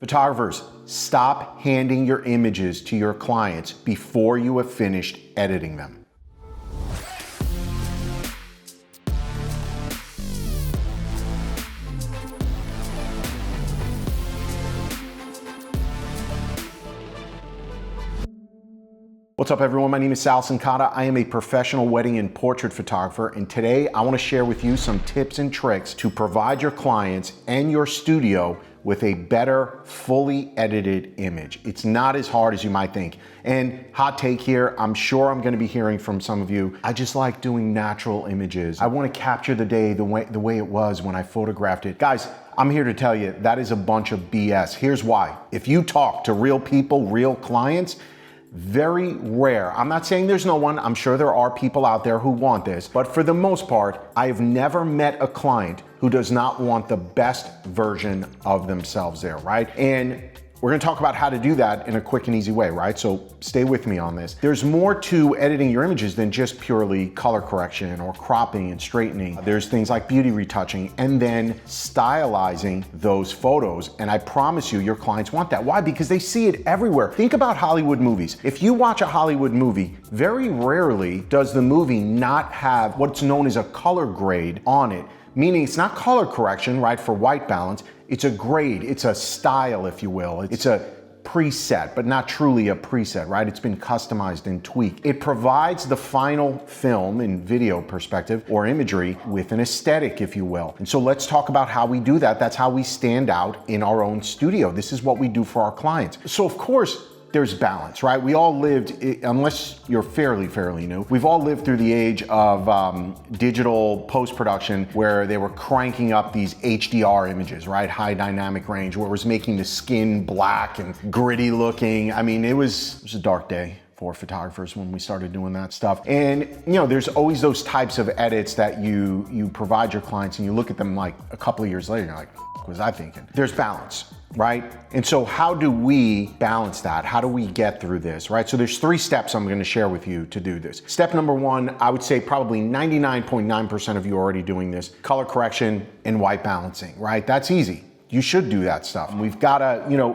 Photographers, stop handing your images to your clients before you have finished editing them. What's up everyone, my name is Sal Sincata. I am a professional wedding and portrait photographer, and today I want to share with you some tips and tricks to provide your clients and your studio with a better, fully edited image. It's not as hard as you might think. And hot take here, I'm sure I'm gonna be hearing from some of you, I just like doing natural images. I wanna capture the day the way it was when I photographed it. Guys, I'm here to tell you that is a bunch of BS. Here's why. If you talk to real people, real clients, very rare. I'm not saying there's no one. I'm sure there are people out there who want this, but for the most part, I've never met a client who does not want the best version of themselves there, right? And we're gonna talk about how to do that in a quick and easy way, right? So stay with me on this. There's more to editing your images than just purely color correction or cropping and straightening. There's things like beauty retouching and then stylizing those photos. And I promise you, your clients want that. Why? Because they see it everywhere. Think about Hollywood movies. If you watch a Hollywood movie, very rarely does the movie not have what's known as a color grade on it. Meaning it's not color correction, right, for white balance. It's a grade, it's a style, if you will. It's a preset, but not truly a preset, right? It's been customized and tweaked. It provides the final film in video perspective or imagery with an aesthetic, if you will. And so let's talk about how we do that. That's how we stand out in our own studio. This is what we do for our clients. So of course, there's balance, right? We all lived, unless you're fairly new, we've all lived through the age of digital post-production where they were cranking up these HDR images, right? High dynamic range, where it was making the skin black and gritty looking. I mean, it was a dark day for photographers when we started doing that stuff. And you know, there's always those types of edits that you provide your clients and you look at them like a couple of years later, and you're like, what was I thinking? There's balance, right? And so how do we balance that? How do we get through this, right? So there's 3 steps I'm gonna share with you to do this. Step number 1, I would say probably 99.9% of you are already doing this, color correction and white balancing, right? That's easy. You should do that stuff. We've gotta, you know,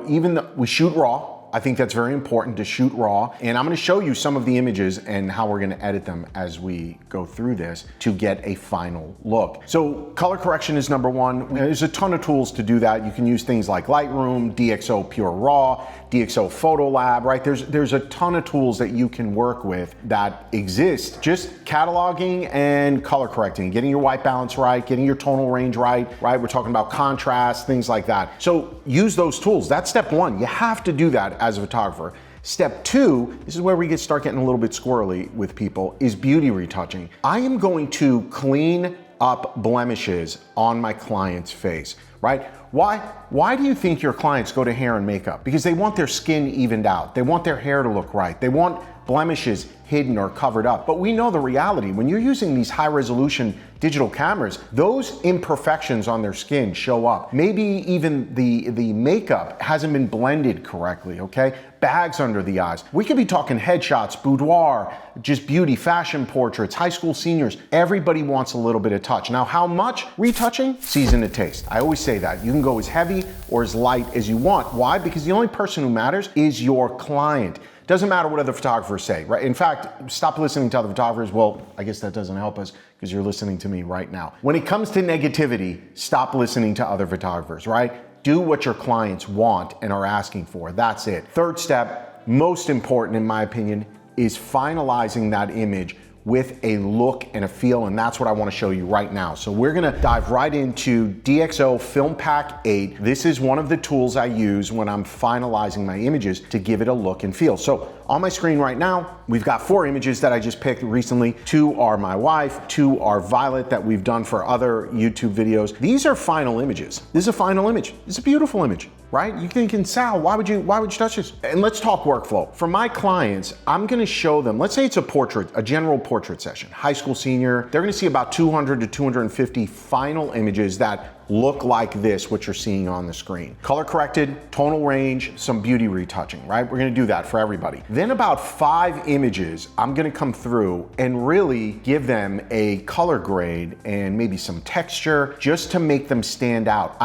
we shoot raw. I think that's very important to shoot raw. And I'm gonna show you some of the images and how we're gonna edit them as we go through this to get a final look. So color correction is number 1. There's a ton of tools to do that. You can use things like Lightroom, DxO Pure Raw, DxO Photo Lab, right? There's a ton of tools that you can work with that exist. Just cataloging and color correcting, getting your white balance right, getting your tonal range right? We're talking about contrast, things like that. So use those tools. That's step 1. You have to do that as a photographer. Step 2, this is where we start getting a little bit squirrely with people, is beauty retouching. I am going to clean up blemishes on my client's face, right? Why do you think your clients go to hair and makeup? Because they want their skin evened out. They want their hair to look right. They want blemishes hidden or covered up. But we know the reality. When you're using these high resolution digital cameras, those imperfections on their skin show up. Maybe even the makeup hasn't been blended correctly, okay? Bags under the eyes. We could be talking headshots, boudoir, just beauty, fashion portraits, high school seniors. Everybody wants a little bit of touch. Now, how much retouching? Season to taste. I always say that. You can go as heavy or as light as you want. Why? Because the only person who matters is your client. Doesn't matter what other photographers say, right? In fact, stop listening to other photographers. Well, I guess that doesn't help us because you're listening to me right now. When it comes to negativity, stop listening to other photographers, right? Do what your clients want and are asking for. That's it. 3rd step, most important in my opinion, is finalizing that image with a look and a feel, and that's what I want to show you right now. So we're gonna dive right into DxO Film Pack 8. This is one of the tools I use when I'm finalizing my images to give it a look and feel. So on my screen right now, we've got 4 images that I just picked recently. 2 are my wife, 2 are Violet that we've done for other YouTube videos. These are final images. This is a final image. It's a beautiful image, right? You're thinking, Sal, why would you touch this? And let's talk workflow. For my clients, I'm gonna show them, let's say it's a portrait, a general portrait session, high school senior. They're gonna see about 200 to 250 final images that look like this, what you're seeing on the screen. Color corrected, tonal range, some beauty retouching, right? We're gonna do that for everybody. Then about 5 images, I'm gonna come through and really give them a color grade and maybe some texture just to make them stand out.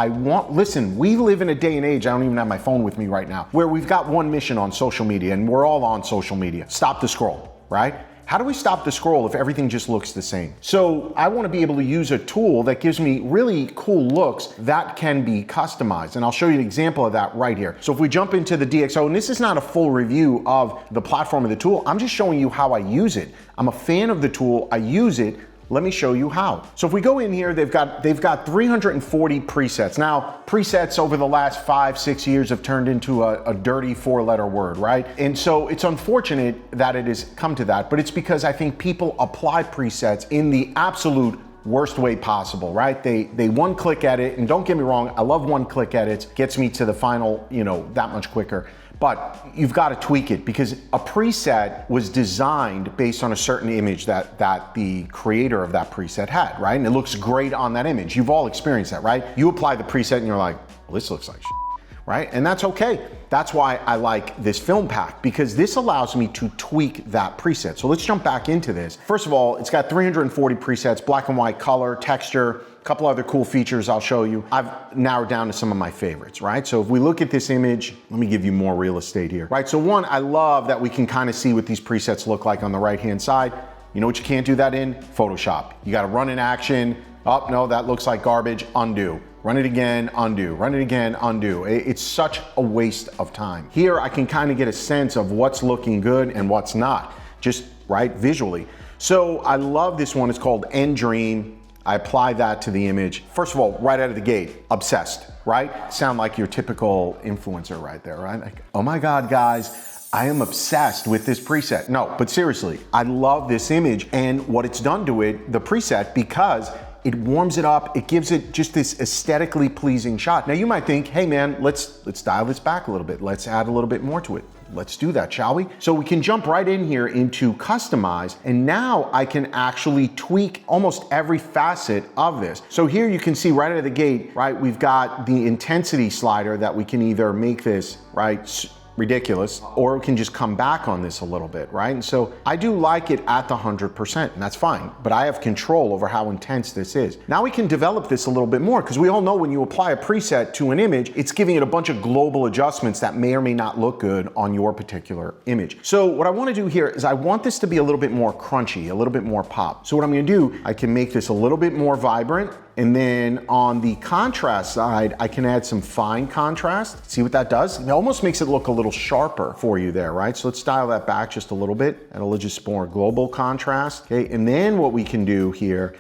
Listen, we live in a day and age, I don't even have my phone with me right now, where we've got one mission on social media, and we're all on social media. Stop the scroll, right? How do we stop the scroll if everything just looks the same? So I want to be able to use a tool that gives me really cool looks that can be customized. And I'll show you an example of that right here. So if we jump into the DxO, and this is not a full review of the platform of the tool, I'm just showing you how I use it. I'm a fan of the tool, I use it. Let me show you how. So if we go in here, they've got 340 presets. Now, presets over the last 5-6 years have turned into a dirty 4-letter word, right? And so it's unfortunate that it has come to that, but it's because I think people apply presets in the absolute worst way possible, right? They one-click edit, and don't get me wrong, I love one-click edits, gets me to the final, that much quicker. But you've got to tweak it because a preset was designed based on a certain image that the creator of that preset had, right? And it looks great on that image. You've all experienced that, right? You apply the preset and you're like, well, this looks like shit, right? And that's okay. That's why I like this film pack, because this allows me to tweak that preset. So let's jump back into this. First of all, it's got 340 presets, black and white, color, texture, a couple other cool features I'll show you. I've narrowed down to some of my favorites, right? So if we look at this image, let me give you more real estate here, right? So one, I love that we can kind of see what these presets look like on the right-hand side. You know what you can't do that in? Photoshop. You got to run an action. Oh, no, that looks like garbage. Undo. Run it again, undo, run it again, undo. It's such a waste of time. Here, I can kind of get a sense of what's looking good and what's not, just right visually. So I love this one, it's called End Dream. I apply that to the image. First of all, right out of the gate, obsessed, right? Sound like your typical influencer right there, right? Like, oh my God, guys, I am obsessed with this preset. No, but seriously, I love this image and what it's done to it, the preset, because it warms it up, it gives it just this aesthetically pleasing shot. Now you might think, hey man, let's dial this back a little bit. Let's add a little bit more to it. Let's do that, shall we? So we can jump right in here into customize, and now I can actually tweak almost every facet of this. So here you can see right out of the gate, right, we've got the intensity slider that we can either make this, right, ridiculous, or we can just come back on this a little bit, right? And so I do like it at the 100%, and that's fine, but I have control over how intense this is. Now we can develop this a little bit more, because we all know when you apply a preset to an image, it's giving it a bunch of global adjustments that may or may not look good on your particular image. So what I want to do here is I want this to be a little bit more crunchy, a little bit more pop. So what I'm going to do, I can make this a little bit more vibrant. And then on the contrast side, I can add some fine contrast. See what that does? It almost makes it look a little sharper for you there, right? So let's dial that back just a little bit. And it'll just more global contrast, okay? And then what we can do here,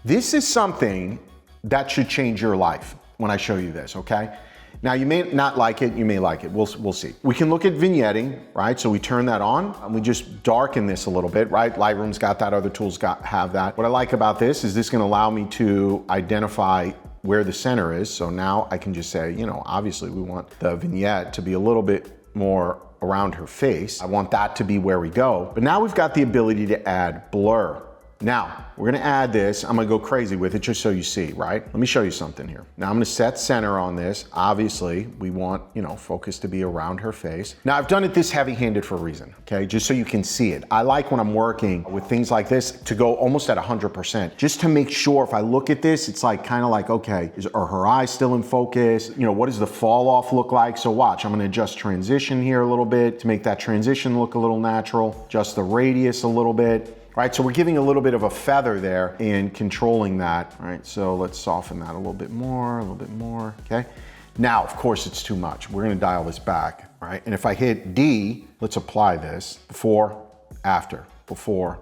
this is something that should change your life when I show you this, okay? Now you may not like it, you may like it, we'll see. We can look at vignetting, right? So we turn that on and we just darken this a little bit, right? Lightroom's got that, other tools have that. What I like about this is this can allow me to identify where the center is. So now I can just say, obviously we want the vignette to be a little bit more around her face. I want that to be where we go. But now we've got the ability to add blur. Now, we're gonna add this. I'm gonna go crazy with it just so you see, right? Let me show you something here. Now I'm gonna set center on this. Obviously, we want, focus to be around her face. Now I've done it this heavy-handed for a reason, okay? Just so you can see it. I like when I'm working with things like this to go almost at 100%, just to make sure if I look at this, it's like, kind of like, okay, are her eyes still in focus? What does the fall off look like? So watch, I'm gonna adjust transition here a little bit to make that transition look a little natural, adjust the radius a little bit. Right, so we're giving a little bit of a feather there and controlling that. All right, so let's soften that a little bit more, okay? Now, of course, it's too much. We're gonna dial this back, all right? And if I hit D, let's apply this, before, after, before,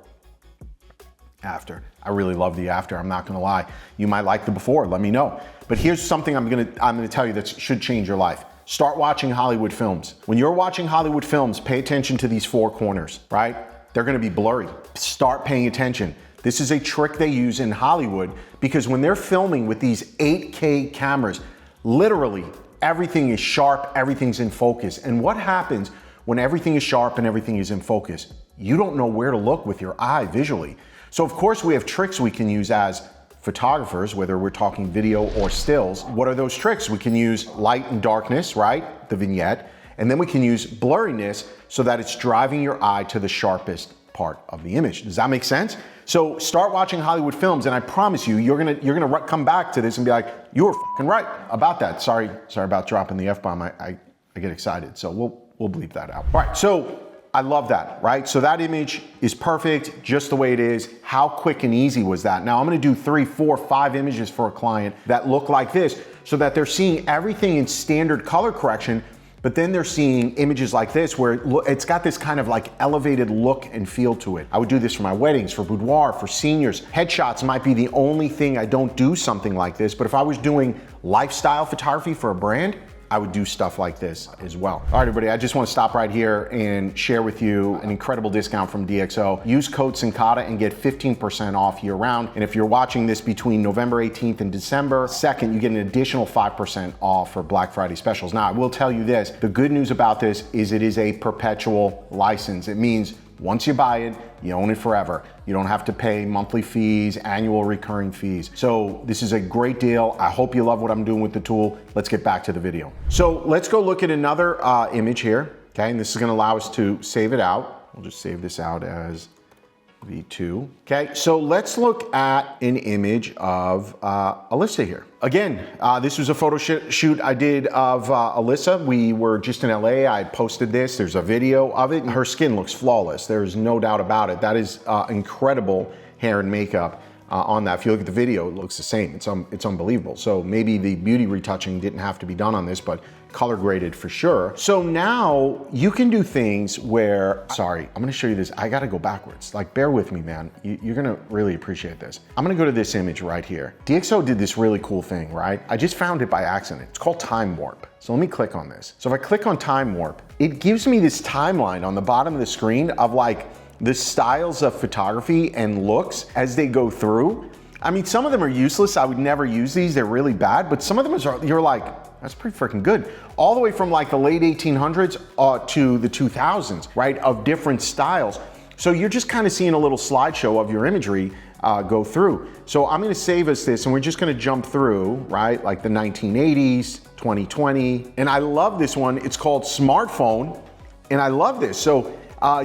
after. I really love the after, I'm not gonna lie. You might like the before, let me know. But here's something I'm gonna tell you that should change your life. Start watching Hollywood films. When you're watching Hollywood films, pay attention to these 4 corners, right? They're gonna be blurry. Start paying attention. This is a trick they use in Hollywood because when they're filming with these 8K cameras, literally everything is sharp, everything's in focus. And what happens when everything is sharp and everything is in focus? You don't know where to look with your eye visually. So of course we have tricks we can use as photographers, whether we're talking video or stills. What are those tricks? We can use light and darkness, right? The vignette. And then we can use blurriness so that it's driving your eye to the sharpest part of the image. Does that make sense? So start watching Hollywood films, and I promise you, you're gonna come back to this and be like, you were fucking right about that. Sorry about dropping the F-bomb. I get excited, so we'll bleep that out. All right, so I love that, right? So that image is perfect, just the way it is. How quick and easy was that? Now I'm gonna do 3, 4, 5 images for a client that look like this so that they're seeing everything in standard color correction, but then they're seeing images like this where it's got this kind of like elevated look and feel to it. I would do this for my weddings, for boudoir, for seniors. Headshots might be the only thing I don't do something like this, but if I was doing lifestyle photography for a brand, I would do stuff like this as well. All right, everybody, I just want to stop right here and share with you an incredible discount from DxO. Use code Syncada and get 15% off year round. And if you're watching this between November 18th and December 2nd, you get an additional 5% off for Black Friday specials. Now, I will tell you this, the good news about this is it is a perpetual license. It means once you buy it, you own it forever. You don't have to pay monthly fees, annual recurring fees. So this is a great deal. I hope you love what I'm doing with the tool. Let's get back to the video. So let's go look at another image here, okay? And this is gonna allow us to save it out. We'll just save this out as V2. Okay, so let's look at an image of Alyssa here. Again, this was a photo shoot I did of Alyssa. We were just in LA. I posted this. There's a video of it. Her skin looks flawless. There's no doubt about it. That is incredible hair and makeup on that. If you look at the video, it looks the same. It's unbelievable. So maybe the beauty retouching didn't have to be done on this, but color graded for sure. So now you can do things where, sorry, I'm gonna show you this. I gotta go backwards. Like, bear with me, man. You're gonna really appreciate this. I'm gonna go to this image right here. DxO did this really cool thing, right? I just found it by accident. It's called Time Warp. So let me click on this. So if I click on Time Warp, it gives me this timeline on the bottom of the screen of like the styles of photography and looks as they go through. I mean, some of them are useless. I would never use these. They're really bad, but some of them are, you're like, that's pretty freaking good. All the way from like the late 1800s to the 2000s, right, of different styles. So you're just kind of seeing a little slideshow of your imagery go through. So I'm gonna save us this and we're just gonna jump through, right, like the 1980s, 2020. And I love this one. It's called Smartphone, and I love this. So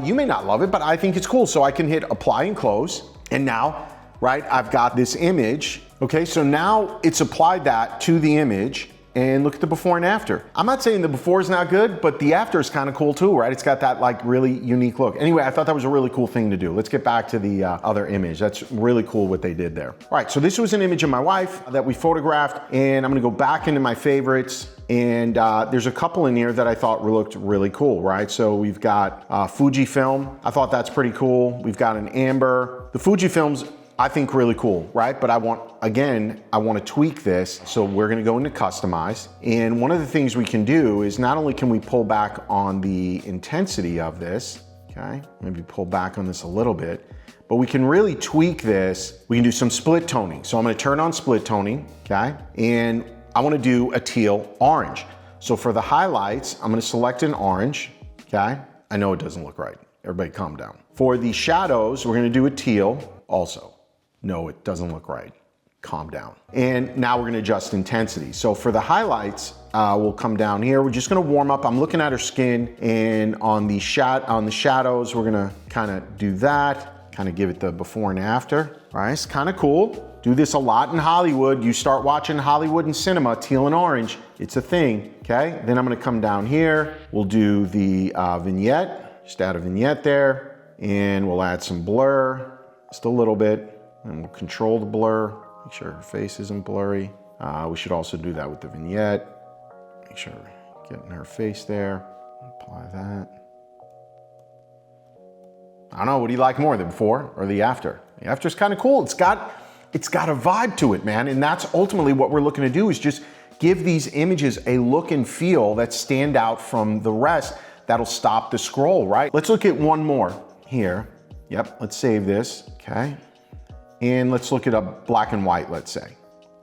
you may not love it, but I think it's cool. So I can hit apply and close, and now, right, I've got this image. Okay, so now it's applied that to the image, and look at the before and after. I'm not saying the before is not good, but the after is kind of cool too, right? It's got that like really unique look. Anyway, I thought that was a really cool thing to do. Let's get back to the other image. That's really cool what they did there. All right, so this was an image of my wife that we photographed, and I'm gonna go back into my favorites. And there's a couple in here that I thought looked really cool, right? So we've got Fujifilm. I thought that's pretty cool. We've got an amber. The Fujifilm's, I think, really cool, right? But I want to tweak this. So we're gonna go into customize. And one of the things we can do is not only can we pull back on the intensity of this, okay? Maybe pull back on this a little bit, but we can really tweak this. We can do some split toning. So I'm gonna turn on split toning, okay? And I wanna do a teal orange. So for the highlights, I'm gonna select an orange, okay? I know it doesn't look right. Everybody calm down. For the shadows, we're gonna do a teal also. No, it doesn't look right. Calm down. And now we're gonna adjust intensity. So for the highlights, we'll come down here. We're just gonna warm up. I'm looking at her skin, and on the shadows, we're gonna kind of do that, kind of give it the before and after. All right, it's kind of cool. Do this a lot in Hollywood. You start watching Hollywood and cinema, teal and orange, it's a thing, okay? Then I'm gonna come down here. We'll do the vignette, just add a vignette there, and we'll add some blur, just a little bit. And we'll control the blur, make sure her face isn't blurry. We should also do that with the vignette. Make sure we're getting her face there. Apply that. I don't know, what do you like more, the before or the after? The after's kind of cool. It's got a vibe to it, man. And that's ultimately what we're looking to do, is just give these images a look and feel that stand out from the rest. That'll stop the scroll, right? Let's look at one more here. Yep, let's save this, okay? And let's look at a black and white, let's say,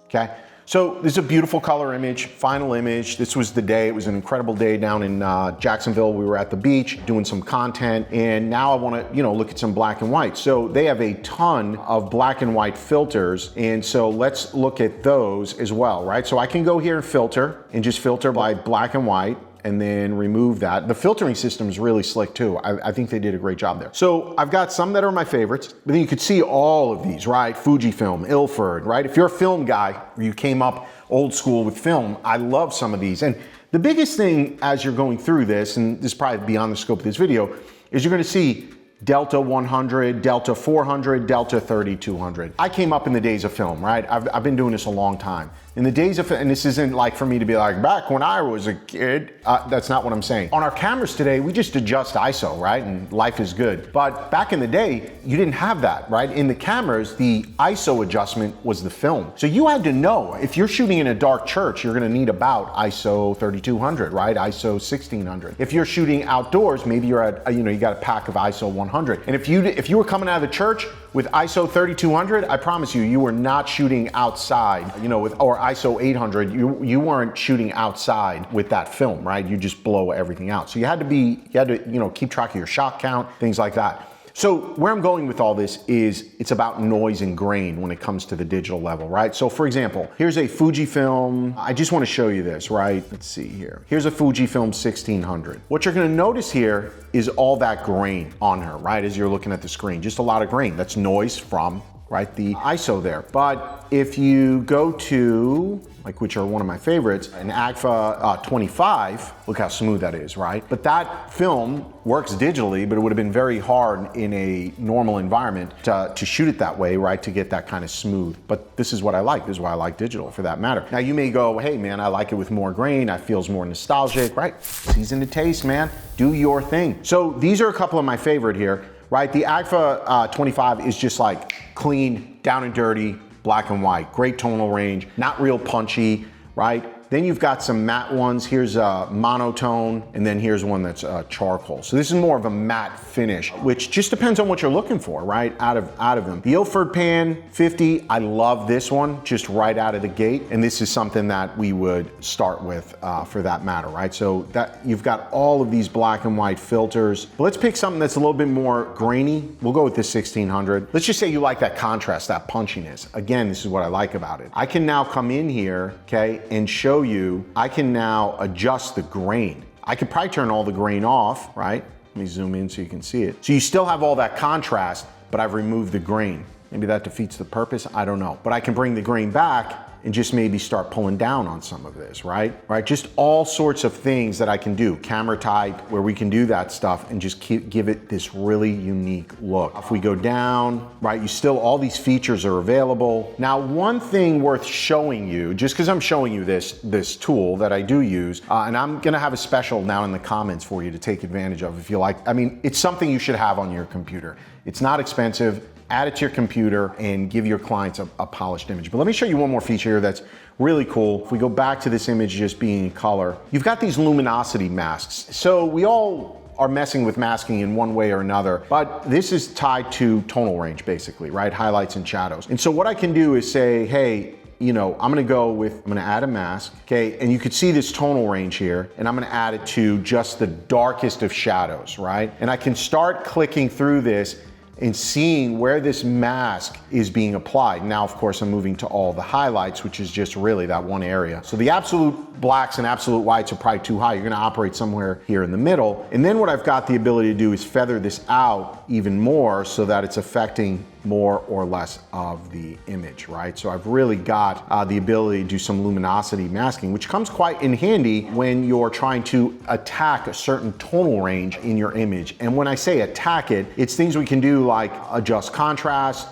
okay? So this is a beautiful color image, final image. This was the day. It was an incredible day down in Jacksonville. We were at the beach doing some content, and now I want to, look at some black and white. So they have a ton of black and white filters, and so let's look at those as well, right? So I can go here and filter, and just filter by black and white, and then remove that. The filtering system is really slick too. I think they did a great job there. So I've got some that are my favorites, but then you could see all of these, right? Fujifilm, Ilford, right? If you're a film guy, or you came up old school with film, I love some of these. And the biggest thing as you're going through this, and this is probably beyond the scope of this video, is you're gonna see Delta 100, Delta 400, Delta 3200. I came up in the days of film, right? I've been doing this a long time. In the days of, and this isn't like for me to be like, back when I was a kid, that's not what I'm saying. On our cameras today, we just adjust ISO, right? And life is good. But back in the day, you didn't have that, right? In the cameras, the ISO adjustment was the film. So you had to know, if you're shooting in a dark church, you're gonna need about ISO 3200, right? ISO 1600. If you're shooting outdoors, maybe you're at, you got a pack of ISO 100. And if you were coming out of the church with ISO 3200, I promise you were not shooting outside, or ISO 800, you weren't shooting outside with that film, right? You just blow everything out. So you had to keep track of your shot count, things like that. So where I'm going with all this is it's about noise and grain when it comes to the digital level, right? So for example, here's a Fujifilm. I just want to show you this, right? Let's see here. Here's a Fujifilm 1600. What you're going to notice here is all that grain on her, right? As you're looking at the screen, just a lot of grain. That's noise from, right, the ISO there. But if you go to, which are one of my favorites, an Agfa 25, look how smooth that is, right? But that film works digitally, but it would have been very hard in a normal environment to shoot it that way, right? To get that kind of smooth. But this is what I like. This is why I like digital, for that matter. Now you may go, hey man, I like it with more grain. It feels more nostalgic, right? Season to taste, man. Do your thing. So these are a couple of my favorite here, right? The Agfa 25 is just like clean, down and dirty, black and white, great tonal range, not real punchy, right? Then you've got some matte ones. Here's a monotone, and then here's one that's charcoal. So this is more of a matte finish, which just depends on what you're looking for, right? Out of them. The Ilford Pan 50, I love this one, just right out of the gate. And this is something that we would start with for that matter, right? So that you've got all of these black and white filters. But let's pick something that's a little bit more grainy. We'll go with this 1600. Let's just say you like that contrast, that punchiness. Again, this is what I like about it. I can now come in here, okay, and show you, I can now adjust the grain. I could probably turn all the grain off, right? Let me zoom in so you can see it. So you still have all that contrast, but I've removed the grain. Maybe that defeats the purpose, I don't know. But I can bring the grain back and just maybe start pulling down on some of this, right? Just all sorts of things that I can do. Camera type, where we can do that stuff and just give it this really unique look. If we go down, right, all these features are available. Now, one thing worth showing you, just because I'm showing you this tool that I do use, and I'm gonna have a special now in the comments for you to take advantage of if you like. I mean, it's something you should have on your computer. It's not expensive. Add it to your computer and give your clients a polished image. But let me show you one more feature here that's really cool. If we go back to this image just being in color, you've got these luminosity masks. So we all are messing with masking in one way or another, but this is tied to tonal range basically, right? Highlights and shadows. And so what I can do is say, hey, I'm gonna add a mask, okay? And you could see this tonal range here, and I'm gonna add it to just the darkest of shadows, right? And I can start clicking through this and seeing where this mask is being applied. Now, of course, I'm moving to all the highlights, which is just really that one area. So the absolute blacks and absolute whites are probably too high. You're gonna operate somewhere here in the middle. And then what I've got the ability to do is feather this out even more so that it's affecting more or less of the image, right? So I've really got the ability to do some luminosity masking, which comes quite in handy when you're trying to attack a certain tonal range in your image. And when I say attack it, it's things we can do like adjust contrast.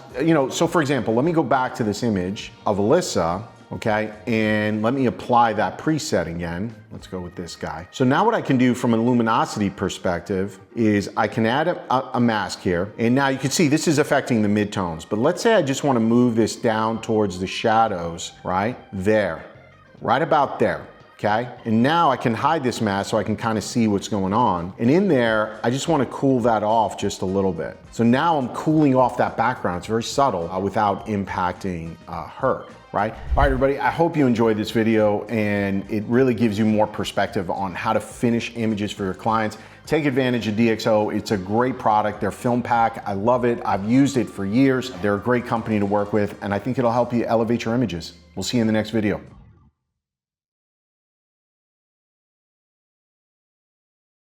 So for example, let me go back to this image of Alyssa, okay? And let me apply that preset again. Let's go with this guy. So now what I can do from a luminosity perspective is I can add a mask here. And now you can see this is affecting the midtones. But let's say I just want to move this down towards the shadows, right? There, right about there. okay? And now I can hide this mask so I can kind of see what's going on. And in there, I just want to cool that off just a little bit. So now I'm cooling off that background. It's very subtle without impacting her, right? All right, everybody, I hope you enjoyed this video and it really gives you more perspective on how to finish images for your clients. Take advantage of DxO. It's a great product. Their film pack, I love it. I've used it for years. They're a great company to work with, and I think it'll help you elevate your images. We'll see you in the next video.